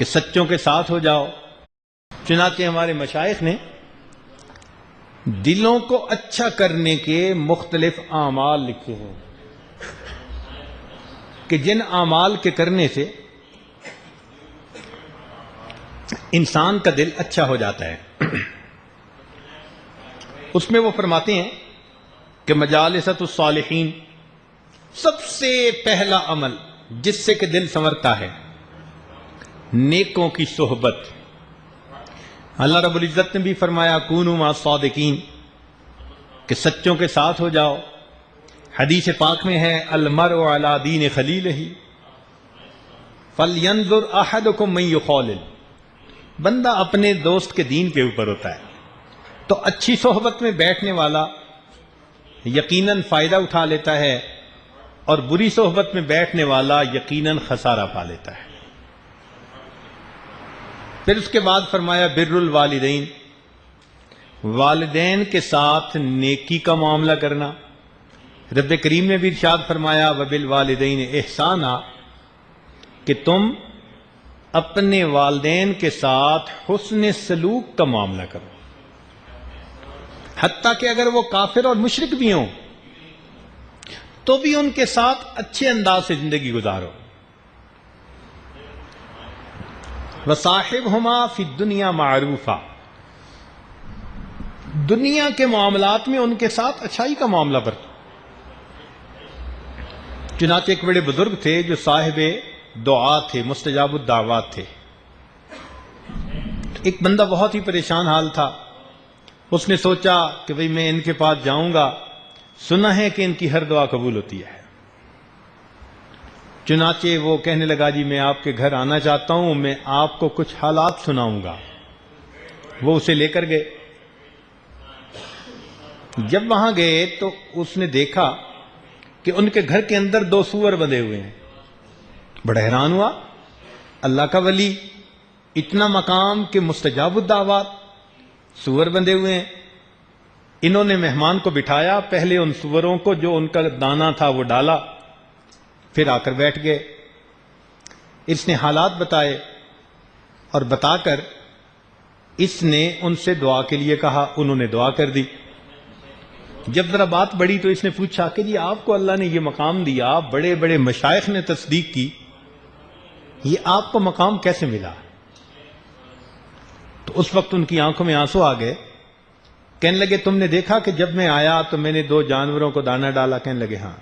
کہ سچوں کے ساتھ ہو جاؤ۔ چنانچہ ہمارے مشائخ نے دلوں کو اچھا کرنے کے مختلف اعمال لکھے ہیں کہ جن اعمال کے کرنے سے انسان کا دل اچھا ہو جاتا ہے۔ اس میں وہ فرماتے ہیں کہ مجالست الصالحین، سب سے پہلا عمل جس سے کہ دل سنورتا ہے، نیکوں کی صحبت۔ اللہ رب العزت نے بھی فرمایا کونوا مع الصادقین، کہ سچوں کے ساتھ ہو جاؤ۔ حدیث پاک میں ہے المرء علی دین خلیلہ فلینظر احدکم من یخالل، بندہ اپنے دوست کے دین کے اوپر ہوتا ہے۔ تو اچھی صحبت میں بیٹھنے والا یقیناً فائدہ اٹھا لیتا ہے، اور بری صحبت میں بیٹھنے والا یقیناً خسارہ پا لیتا ہے۔ پھر اس کے بعد فرمایا بر الوالدین، والدین کے ساتھ نیکی کا معاملہ کرنا۔ رب کریم نے بھی ارشاد فرمایا وبالوالدین احسانا، کہ تم اپنے والدین کے ساتھ حسن سلوک کا معاملہ کرو، حتیٰ کہ اگر وہ کافر اور مشرک بھی ہوں تو بھی ان کے ساتھ اچھے انداز سے زندگی گزارو۔ وصاحبہما فی الدنیا معروفا، دنیا کے معاملات میں ان کے ساتھ اچھائی کا معاملہ برتو۔ چنانچہ ایک بڑے بزرگ تھے جو صاحب دعا تھے، مستجاب الدعوات تھے۔ ایک بندہ بہت ہی پریشان حال تھا، اس نے سوچا کہ بھئی میں ان کے پاس جاؤں گا، سنا ہے کہ ان کی ہر دعا قبول ہوتی ہے۔ چنانچہ وہ کہنے لگا جی میں آپ کے گھر آنا چاہتا ہوں، میں آپ کو کچھ حالات سناؤں گا۔ وہ اسے لے کر گئے۔ جب وہاں گئے تو اس نے دیکھا کہ ان کے گھر کے اندر 2 سور بندھے ہوئے ہیں۔ بڑا حیران ہوا، اللہ کا ولی، اتنا مقام کہ مستجاب الدعوات، سور بندھے ہوئے ہیں۔ انہوں نے مہمان کو بٹھایا، پہلے ان سوروں کو جو ان کا دانہ تھا وہ ڈالا، پھر آ کر بیٹھ گئے۔ اس نے حالات بتائے اور بتا کر اس نے ان سے دعا کے لیے کہا، انہوں نے دعا کر دی۔ جب ذرا بات بڑی تو اس نے پوچھا کہ جی آپ کو اللہ نے یہ مقام دیا، بڑے بڑے مشائخ نے تصدیق کی، یہ آپ کو مقام کیسے ملا؟ تو اس وقت ان کی آنکھوں میں آنسو آ گئے۔ کہنے لگے تم نے دیکھا کہ جب میں آیا تو میں نے 2 جانوروں کو دانہ ڈالا؟ کہنے لگے ہاں۔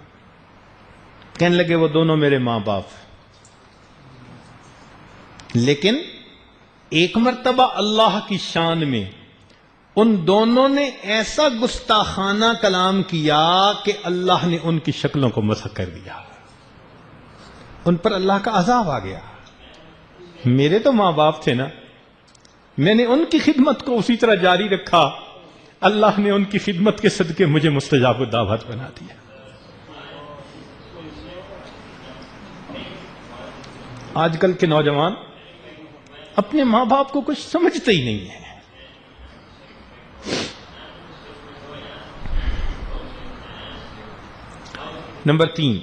کہنے لگے وہ دونوں میرے ماں باپ، لیکن ایک مرتبہ اللہ کی شان میں ان دونوں نے ایسا گستاخانہ کلام کیا کہ اللہ نے ان کی شکلوں کو مسخ کر دیا، ان پر اللہ کا عذاب آ گیا۔ میرے تو ماں باپ تھے نا، میں نے ان کی خدمت کو اسی طرح جاری رکھا، اللہ نے ان کی خدمت کے صدقے مجھے مستجاب الدعوات بنا دیا۔ آج کل کے نوجوان اپنے ماں باپ کو کچھ سمجھتے ہی نہیں ہیں۔ نمبر 3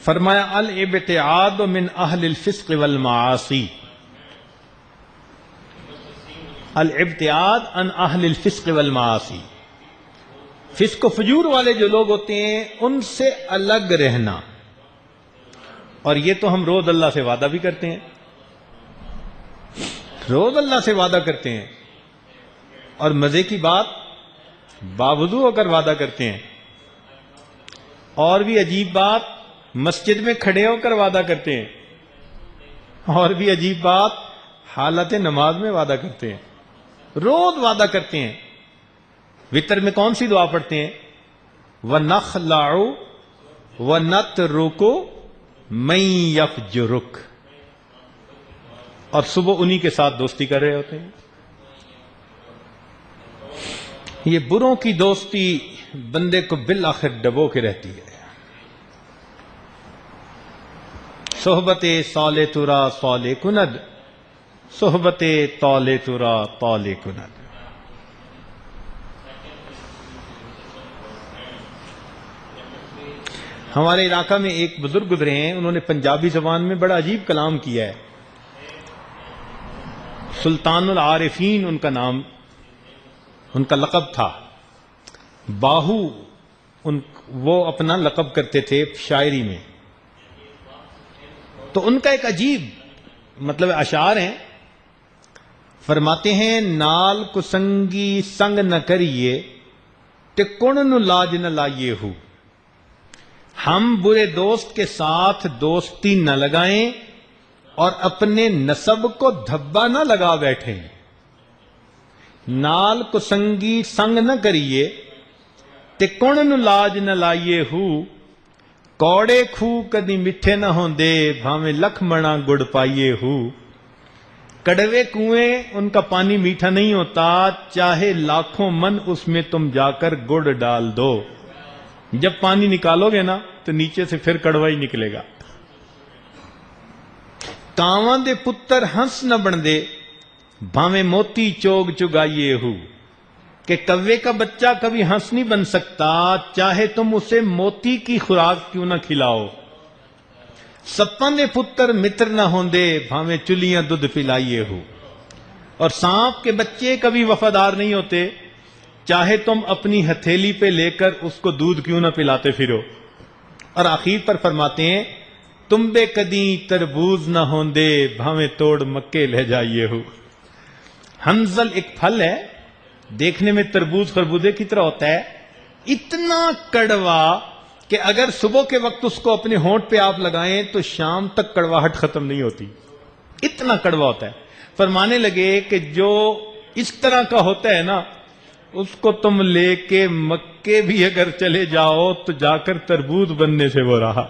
فرمایا الابتعاد من اہل الفسق والمعاصی، الابتعاد عن اہل الفسق والمعاصی، فسق و فجور والے جو لوگ ہوتے ہیں ان سے الگ رہنا۔ اور یہ تو ہم روز اللہ سے وعدہ بھی کرتے ہیں، روز اللہ سے وعدہ کرتے ہیں، اور مزے کی بات باوضو ہو کر وعدہ کرتے ہیں، اور بھی عجیب بات مسجد میں کھڑے ہو کر وعدہ کرتے ہیں، اور بھی عجیب بات حالت نماز میں وعدہ کرتے ہیں، روز وعدہ کرتے ہیں۔ وتر میں کون سی دعا پڑھتے ہیں؟ وَنَخْلَعُ وَنَتْرُكُ مَن يَفْجُرُكَ، اور صبح انہی کے ساتھ دوستی کر رہے ہوتے ہیں۔ یہ بروں کی دوستی بندے کو بالآخر ڈبو کے رہتی ہے۔ صحبت صالح ترا صالح کند، صحبت طال ترا طال کند۔ ہمارے علاقہ میں ایک بزرگ گزرے ہیں، انہوں نے پنجابی زبان میں بڑا عجیب کلام کیا ہے۔ سلطان العارفین ان کا نام، ان کا لقب تھا، باہو وہ اپنا لقب کرتے تھے شاعری میں. تو ان کا ایک عجیب مطلب اشعار ہیں. فرماتے ہیں نال کو سنگی سنگ نہ کریے تے کون نو لاج نہ لائیے ہو. ہم برے دوست کے ساتھ دوستی نہ لگائیں اور اپنے نسب کو دھبا نہ لگا بیٹھیں. نال کو سنگی سنگ نہ کریے تے کون نو لاج نہ لائیے ہو. کوڑے کھو کدی میٹھے نہ ہوندے بھاویں لکھ منا گڑ پائیے ہو. کڑوے کنویں ان کا پانی میٹھا نہیں ہوتا، چاہے لاکھوں من اس میں تم جا کر گڑ ڈال دو، جب پانی نکالو گے نا تو نیچے سے پھر کڑوا ہی نکلے گا. کاواں دے پتر ہنس نہ بن دے بھاویں موتی چوگ چگائیے ہو. کہ کوے کا بچہ کبھی ہنس نہیں بن سکتا، چاہے تم اسے موتی کی خوراک کیوں نہ کھلاؤ. سپاں دے پتر متر نہ ہوندے بھاویں چلیاں دودھ پلائیے ہو. اور سانپ کے بچے کبھی وفادار نہیں ہوتے، چاہے تم اپنی ہتھیلی پہ لے کر اس کو دودھ کیوں نہ پلاتے پھرو. اور آخر پر فرماتے ہیں تم بے کدی تربوز نہ ہوندے بھاویں توڑ مکے لے جائیے ہو. ہنزل ایک پھل ہے، دیکھنے میں تربوز خربوزے کی طرح ہوتا ہے، اتنا کڑوا کہ اگر صبح کے وقت اس کو اپنے ہونٹ پہ آپ لگائیں تو شام تک کڑواہٹ ختم نہیں ہوتی، اتنا کڑوا ہوتا ہے. فرمانے لگے کہ جو اس طرح کا ہوتا ہے نا، اس کو تم لے کے مکے بھی اگر چلے جاؤ تو جا کر تربوز بننے سے وہ رہا.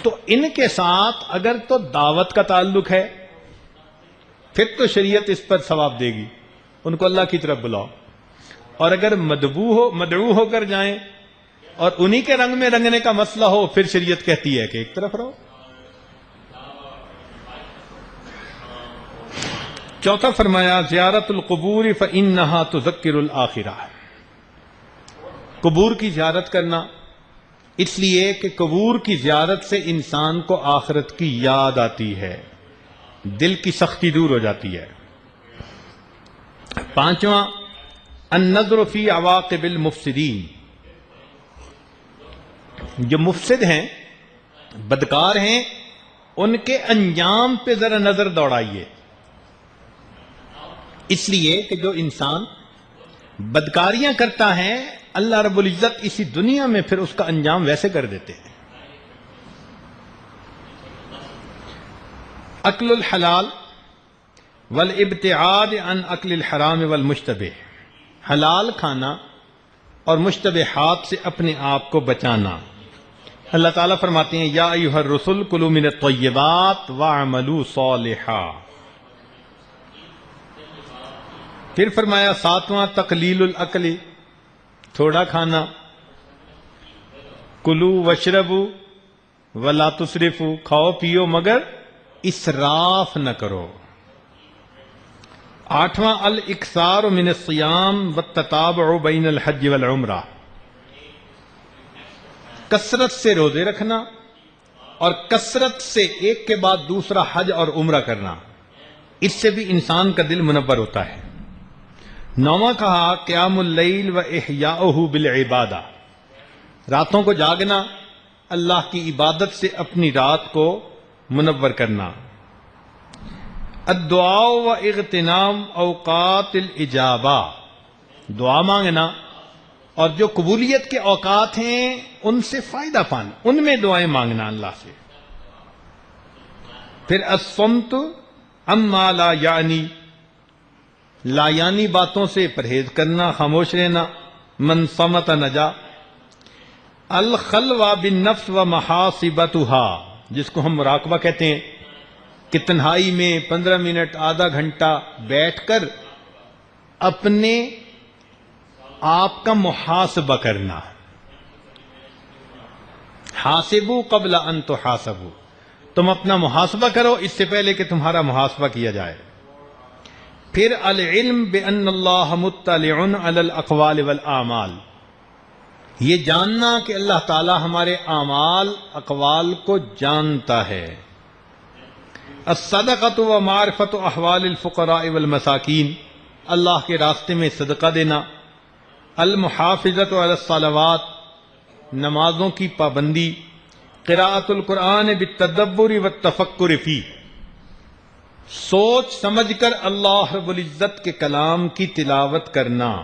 تو ان کے ساتھ اگر تو دعوت کا تعلق ہے پھر تو شریعت اس پر ثواب دے گی، ان کو اللہ کی طرف بلاؤ. اور اگر مدعو ہو کر جائیں اور انہی کے رنگ میں رنگنے کا مسئلہ ہو پھر شریعت کہتی ہے کہ ایک طرف رہو. چوتھا فرمایا زیارت القبور فإنها تذکر الآخرہ. قبور کی زیارت کرنا اس لیے کہ قبور کی زیارت سے انسان کو آخرت کی یاد آتی ہے، دل کی سختی دور ہو جاتی ہے. پانچواں النظر فی عواقب المفسدین. جو مفسد ہیں، بدکار ہیں، ان کے انجام پہ ذرا نظر دوڑائیے. اس لیے کہ جو انسان بدکاریاں کرتا ہے اللہ رب العزت اسی دنیا میں پھر اس کا انجام ویسے کر دیتے ہیں. اکل الحلال والابتعاد عن اکل الحرام والمشتبہ. حلال کھانا اور مشتبہات سے اپنے آپ کو بچانا. اللہ تعالیٰ فرماتے ہیں یا ایھا الرسل کلوا من الطیبات واعملوا صالحا. پھر فرمایا ساتواں تقلیل الاکل، تھوڑا کھانا. کلو وشربو ولا تسرفو، کھاؤ پیو مگر اسراف نہ کرو. آٹھواں الاکثار من الصیام والتتابع بین الحج والعمرہ. کثرت سے روزے رکھنا اور کثرت سے ایک کے بعد دوسرا حج اور عمرہ کرنا، اس سے بھی انسان کا دل منور ہوتا ہے. نوواں کہا قیام اللیل و احیاؤہ بالعبادہ. راتوں کو جاگنا، اللہ کی عبادت سے اپنی رات کو منور کرنا. الدعاء و اغتنام اوقات الاجابہ. دعا مانگنا اور جو قبولیت کے اوقات ہیں ان سے فائدہ پانا، ان میں دعائیں مانگنا اللہ سے. پھر الصمت عما لا یعنی، لا یعنی باتوں سے پرہیز کرنا، خاموش رہنا. من صمت نجا. الخلوہ بالنفس و محاسبتها، جس کو ہم مراقبہ کہتے ہیں، کہ تنہائی میں 15 منٹ آدھا گھنٹہ بیٹھ کر اپنے آپ کا محاسبہ کرنا. حاسبو قبل ان تحاسبو، تم اپنا محاسبہ کرو اس سے پہلے کہ تمہارا محاسبہ کیا جائے. پھر العلم بان اللہ مطلع علی الاقوال والاعمال. یہ جاننا کہ اللہ تعالی ہمارے اعمال اقوال کو جانتا ہے. الصدقۃ و معرفت احوال الفقراء والمساکین، اللہ کے راستے میں صدقہ دینا. المحافظۃ علی الصلوات، نمازوں کی پابندی. قراءۃ القرآن بالتدبر والتفکر فی، سوچ سمجھ کر اللہ رب العزت کے کلام کی تلاوت کرنا.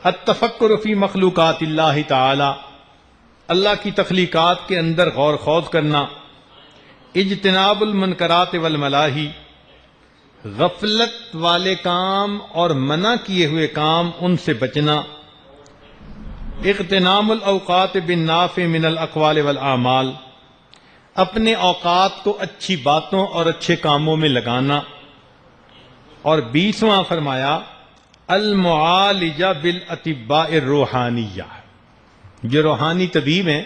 التفکر فی مخلوقات اللہ تعالی، اللہ کی تخلیقات کے اندر غور خوض کرنا. اجتناب المنکرات والملاہی، غفلت والے کام اور منع کیے ہوئے کام ان سے بچنا. اغتنام الاوقات بالنافع من الاقوال والاعمال، اپنے اوقات کو اچھی باتوں اور اچھے کاموں میں لگانا. اور 20واں فرمایا المعالجہ بالاطباء الروحانیہ، جو روحانی طبیب ہیں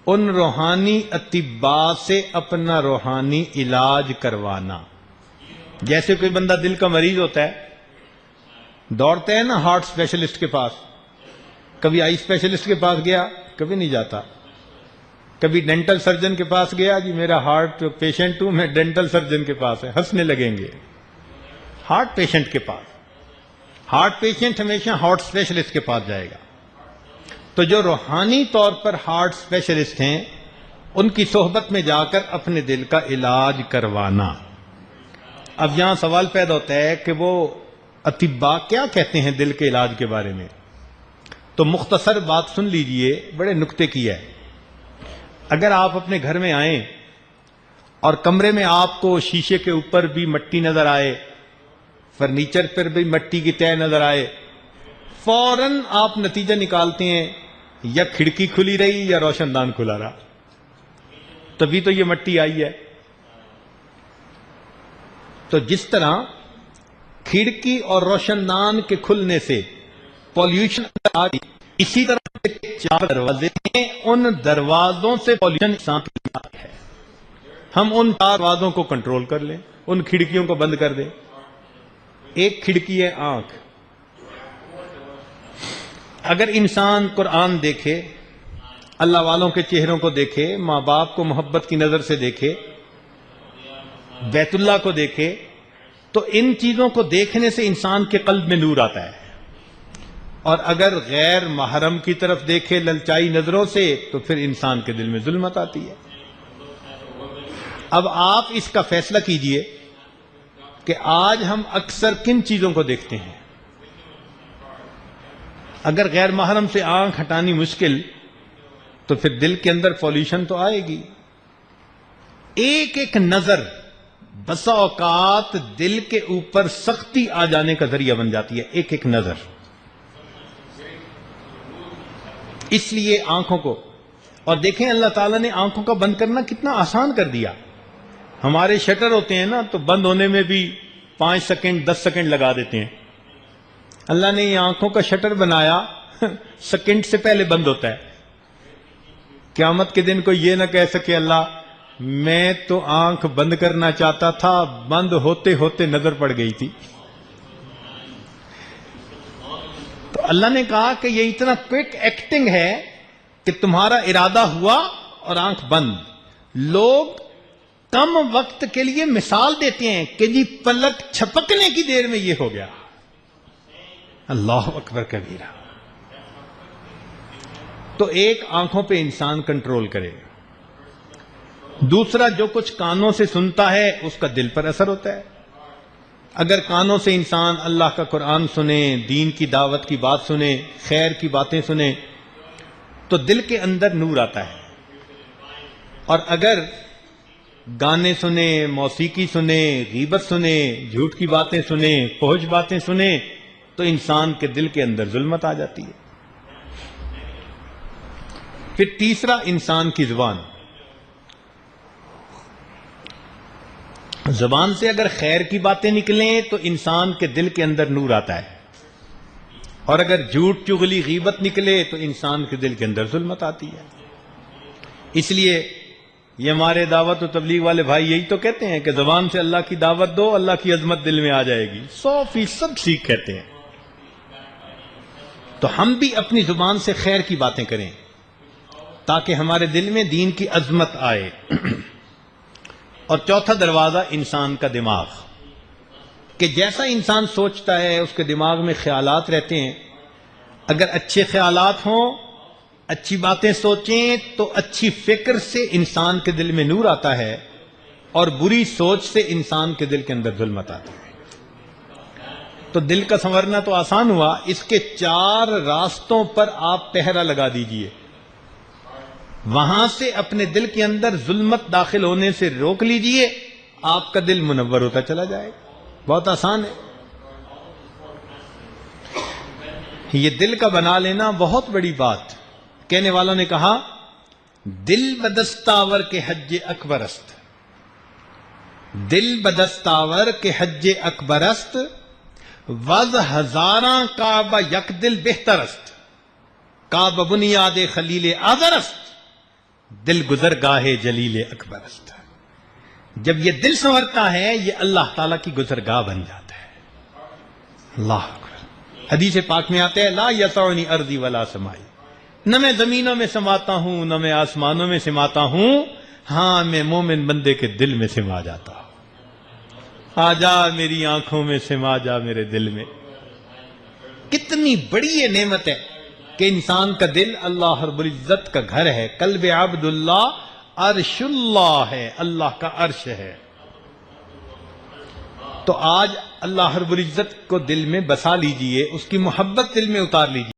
ان روحانی اطباء سے اپنا روحانی علاج کروانا. جیسے کوئی بندہ دل کا مریض ہوتا ہے، دوڑتا ہے نا ہارٹ اسپیشلسٹ کے پاس. کبھی آئی اسپیشلسٹ کے پاس گیا؟ کبھی نہیں جاتا. کبھی ڈینٹل سرجن کے پاس گیا؟ جی میرا ہارٹ پیشنٹ ہوں میں، ڈینٹل سرجن کے پاس ہے. ہنسنے لگیں گے. ہارٹ پیشنٹ کے پاس، ہارٹ پیشنٹ ہمیشہ ہارٹ اسپیشلسٹ کے پاس جائے گا. تو جو روحانی طور پر ہارٹ اسپیشلسٹ ہیں ان کی صحبت میں جا کر اپنے دل کا علاج کروانا. اب یہاں سوال پیدا ہوتا ہے کہ وہ اطباء کیا کہتے ہیں دل کے علاج کے بارے میں. تو مختصر بات سن لیجئے، بڑے نکتے کی ہے. اگر آپ اپنے گھر میں آئیں اور کمرے میں آپ کو شیشے کے اوپر بھی مٹی نظر آئے، فرنیچر پر بھی مٹی کی تہ نظر آئے، فوراً آپ نتیجہ نکالتے ہیں یا کھڑکی کھلی رہی یا روشن دان کھلا رہا، تبھی تو یہ مٹی آئی ہے. تو جس طرح کھڑکی اور روشن دان کے کھلنے سے پولیوشن آ گئی، اسی طرح 4 دروازے ہیں، ان دروازوں سے پولیوشن انسان کی آتی ہے. ہم ان 4 دروازوں کو کنٹرول کر لیں، ان کھڑکیوں کو بند کر دیں. ایک کھڑکی ہے آنکھ. اگر انسان قرآن دیکھے، اللہ والوں کے چہروں کو دیکھے، ماں باپ کو محبت کی نظر سے دیکھے، بیت اللہ کو دیکھے، تو ان چیزوں کو دیکھنے سے انسان کے قلب میں نور آتا ہے. اور اگر غیر محرم کی طرف دیکھے للچائی نظروں سے تو پھر انسان کے دل میں ظلمت آتی ہے. اب آپ اس کا فیصلہ کیجئے کہ آج ہم اکثر کن چیزوں کو دیکھتے ہیں. اگر غیر محرم سے آنکھ ہٹانی مشکل تو پھر دل کے اندر پولیوشن تو آئے گی. ایک ایک نظر بسا اوقات دل کے اوپر سختی آ جانے کا ذریعہ بن جاتی ہے. ایک ایک نظر. اس لیے آنکھوں کو، اور دیکھیں اللہ تعالیٰ نے آنکھوں کا بند کرنا کتنا آسان کر دیا. ہمارے شٹر ہوتے ہیں نا تو بند ہونے میں بھی 5 سیکنڈ 10 سیکنڈ لگا دیتے ہیں. اللہ نے یہ آنکھوں کا شٹر بنایا سیکنڈ سے پہلے بند ہوتا ہے. قیامت کے دن کوئی یہ نہ کہہ سکے اللہ میں تو آنکھ بند کرنا چاہتا تھا، بند ہوتے ہوتے نظر پڑ گئی تھی. تو اللہ نے کہا کہ یہ اتنا کوئک ایکٹنگ ہے کہ تمہارا ارادہ ہوا اور آنکھ بند. لوگ کم وقت کے لیے مثال دیتے ہیں کہ جی پلک چھپکنے کی دیر میں یہ ہو گیا. اللہ اکبر کبیرہ. تو ایک آنکھوں پہ انسان کنٹرول کرے. دوسرا جو کچھ کانوں سے سنتا ہے اس کا دل پر اثر ہوتا ہے. اگر کانوں سے انسان اللہ کا قرآن سنے، دین کی دعوت کی بات سنے، خیر کی باتیں سنے تو دل کے اندر نور آتا ہے. اور اگر گانے سنے، موسیقی سنے، غیبت سنے، جھوٹ کی باتیں سنے، فحش باتیں سنے تو انسان کے دل کے اندر ظلمت آ جاتی ہے. پھر تیسرا انسان کی زبان. زبان سے اگر خیر کی باتیں نکلیں تو انسان کے دل کے اندر نور آتا ہے، اور اگر جھوٹ چغلی غیبت نکلے تو انسان کے دل کے اندر ظلمت آتی ہے. اس لیے یہ ہمارے دعوت و تبلیغ والے بھائی یہی تو کہتے ہیں کہ زبان سے اللہ کی دعوت دو، اللہ کی عظمت دل میں آ جائے گی. 100% ٹھیک کہتے ہیں. تو ہم بھی اپنی زبان سے خیر کی باتیں کریں تاکہ ہمارے دل میں دین کی عظمت آئے۔ اور چوتھا دروازہ انسان کا دماغ، کہ جیسا انسان سوچتا ہے اس کے دماغ میں خیالات رہتے ہیں۔ اگر اچھے خیالات ہوں، اچھی باتیں سوچیں تو اچھی فکر سے انسان کے دل میں نور آتا ہے، اور بری سوچ سے انسان کے دل کے اندر ظلمت آتی ہے۔ تو دل کا سنورنا تو آسان ہوا، اس کے 4 راستوں پر آپ پہرا لگا دیجئے، وہاں سے اپنے دل کے اندر ظلمت داخل ہونے سے روک لیجئے، آپ کا دل منور ہوتا چلا جائے گا۔ بہت آسان ہے۔ یہ دل کا بنا لینا بہت بڑی بات۔ کہنے والوں نے کہا دل بدستاور کے حج اکبر است، دل بدستاور کے حج اکبر است، وز ہزاراں کعبہ یک دل بہتر است، کعبہ بنیاد خلیل آذر است، دل گزر گاہ جلیل اکبر است۔ جب یہ دل سنورتا ہے یہ اللہ تعالیٰ کی گزرگاہ بن جاتا ہے۔ اللہ اکبر۔ حدیث پاک میں آتے ہیں لا یسعنی ارضی ولا سمائی، نہ میں زمینوں میں سماتا ہوں نہ میں آسمانوں میں سماتا ہوں، ہاں میں مومن بندے کے دل میں سما جاتا ہوں۔ آ جا میری آنکھوں میں، سما جا میرے دل میں۔ کتنی بڑی یہ نعمت ہے کہ انسان کا دل اللہ رب العزت کا گھر ہے۔ قلب عبد اللہ عرش اللہ ہے، اللہ کا عرش ہے۔ تو آج اللہ رب العزت کو دل میں بسا لیجئے، اس کی محبت دل میں اتار لیجئے۔